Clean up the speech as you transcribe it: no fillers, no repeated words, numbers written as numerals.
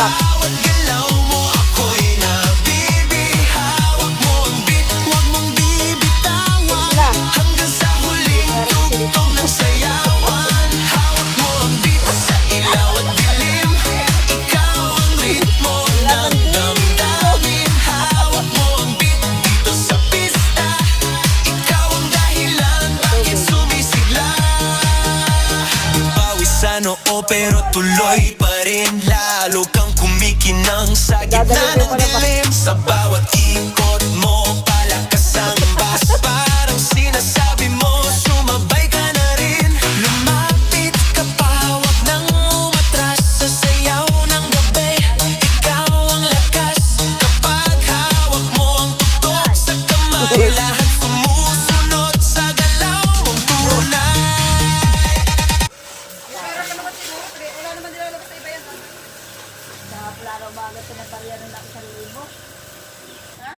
Bawat galaw mo ako'y nabibihawak mo ang beat, huwag mong bibitawan hanggang sa huling tugtog ng sayawan. Hawak mo ang beat sa ilaw at dilim, ikaw ang ritmo ng damdamin. Hawak mo ang beat dito sa pista, ikaw ang dahilan bakit sumisigla. Pawis sa noo pero tuloy pa rin, lalo kang kumikinang sa gitna ng dilim. Sa bawat ikot mo palakas ang bass, parang sinasabi mo sumabay ka na rin. Lumapit ka pa, huwag nang umatras sa sayaw ng gabi, ikaw ang lakas kapag hawak mo ang tuktok sa kamay. Lahat sumusunod sa galaw mong tunay. Wala naman nilalabas sa iba yan. Sa plano bago ito na barya ng 1,000.